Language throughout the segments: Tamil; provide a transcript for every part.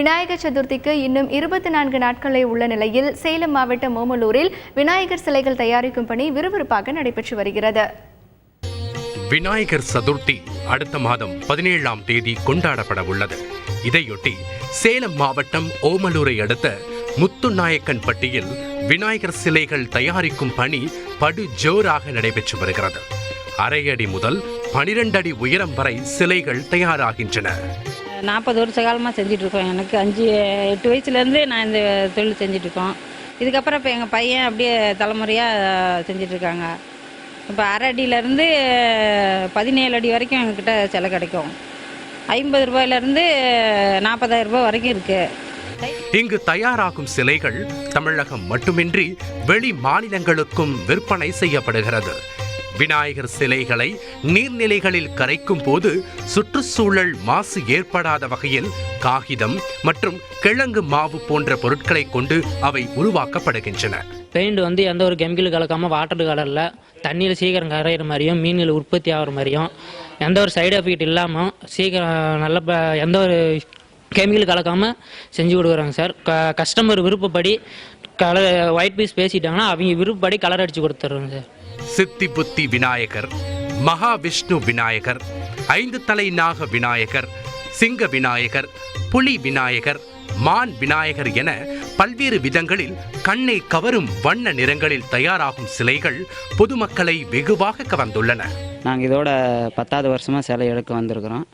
விநாயகர் சதுர்த்திக்கு இன்னும் 24 நாட்களே உள்ள நிலையில் சேலம் மாவட்டம் ஓமலூரில் விநாயகர் சிலைகள் தயாரிக்கும் பணி விறுவிறுப்பாக நடைபெற்று வருகிறது. விநாயகர் சதுர்த்தி அடுத்த மாதம் 17ஆம் தேதி கொண்டாடப்பட உள்ளது. இதையொட்டி சேலம் மாவட்டம் ஓமலூரை அடுத்த முத்துநாயக்கன்பட்டியில் விநாயகர் சிலைகள் தயாரிக்கும் பணி படு ஜோராக நடைபெற்று வருகிறது. அரை அடி முதல் 12 அடி உயரம் வரை சிலைகள் தயாராகின்றன. 40 வருஷ காலமாக செஞ்சிட்ருக்கோம். எனக்கு 5-8 வயசுலேருந்து நான் இந்த தொழில் செஞ்சிட்ருக்கோம். இதுக்கப்புறம் இப்போ எங்கள் பையன் அப்படியே தலைமுறையாக செஞ்சிட்ருக்காங்க. இப்போ அரை அடியிலேருந்து 17 அடி வரைக்கும் எங்ககிட்ட சிலை கிடைக்கும். 50 ரூபாயிலேருந்து 40,000 ரூபாய் வரைக்கும் இருக்குது. இங்கு தயாராகும் சிலைகள் தமிழகம் மட்டுமின்றி வெளி மாநிலங்களுக்கும் விற்பனை செய்யப்படுகிறது. விநாயகர் சிலைகளை நீர்நிலைகளில் கரைக்கும் போது சுற்றுச்சூழல் மாசு ஏற்படாத வகையில் காகிதம் மற்றும் கிழங்கு மாவு போன்ற பொருட்களை கொண்டு அவை உருவாக்கப்படுகின்றன. பெயிண்ட் எந்த ஒரு கெமிக்கல் கலக்காமல் வாட்டர் கலரில் தண்ணியில் சீக்கிரம் கரையிற மாதிரியும் மீன்கள் உற்பத்தி ஆகிற மாதிரியும் எந்த ஒரு சைடு எஃபெக்ட் இல்லாமல் சீக்கிரம் நல்ல எந்த ஒரு கெமிக்கல் கலக்காமல் செஞ்சு கொடுக்குறாங்க சார். கஸ்டமர் விருப்பப்படி கலர் ஒயிட் பீஸ் பேசிட்டாங்கன்னா அவங்க விருப்பப்படி கலர் அடித்து கொடுத்துட்றோங்க சார். சித்தி புத்தி விநாயகர், மகாவிஷ்ணு விநாயகர், 5 தலை நாக விநாயகர், சிங்க விநாயகர், புலி விநாயகர், மான் விநாயகர் என பல்வேறு விதங்களில் கண்ணை கவரும் வண்ண நிறங்களில் தயாராகும் சிலைகள் பொதுமக்களை வெகுவாக கவர்ந்துள்ளன. நாங்கள் இதோட 10வது வருஷமாக சிலை எடுக்க வந்திருக்கிறோம்.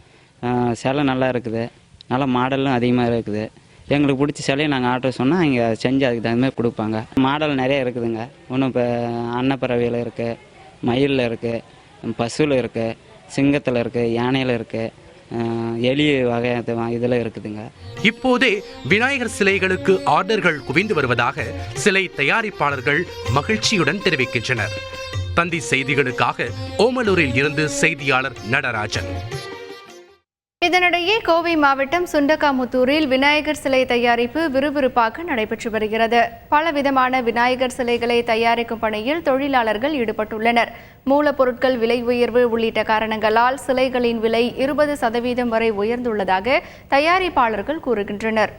சிலை நல்லா இருக்குது, நல்லா மாடலும் அதிகமாக இருக்குது. எங்களுக்கு பிடிச்ச சிலையை நாங்கள் ஆர்டர் சொன்னால் இங்கே செஞ்சு அதுக்கு தகுந்த மாதிரி கொடுப்பாங்க. மாடல் நிறைய இருக்குதுங்க. ஒன்றும் இப்போ அன்னப்பறவையில் இருக்குது, மயிலில் இருக்குது, பசுவில் இருக்குது, சிங்கத்தில் இருக்குது, யானையில் இருக்குது, எலி வகை இதில் இருக்குதுங்க. இப்போதே விநாயகர் சிலைகளுக்கு ஆர்டர்கள் குவிந்து வருவதாக சிலை தயாரிப்பாளர்கள் மகிழ்ச்சியுடன் தெரிவிக்கின்றனர். தந்தி செய்திகளுக்காக ஓமலூரில் இருந்து செய்தியாளர் நடராஜன். இதனிடையே கோவை மாவட்டம் சுண்டக்காமுத்தூரில் விநாயகர் சிலை தயாரிப்பு விறுவிறுப்பாக நடைபெற்று வருகிறது. பலவிதமான விநாயகர் சிலைகளை தயாரிக்கும் பணியில் தொழிலாளர்கள் ஈடுபட்டுள்ளனர். மூலப்பொருட்கள் விலை உயர்வு உள்ளிட்ட காரணங்களால் சிலைகளின் விலை 20% வரை உயர்ந்துள்ளதாக தயாரிப்பாளர்கள் கூறுகின்றனர்.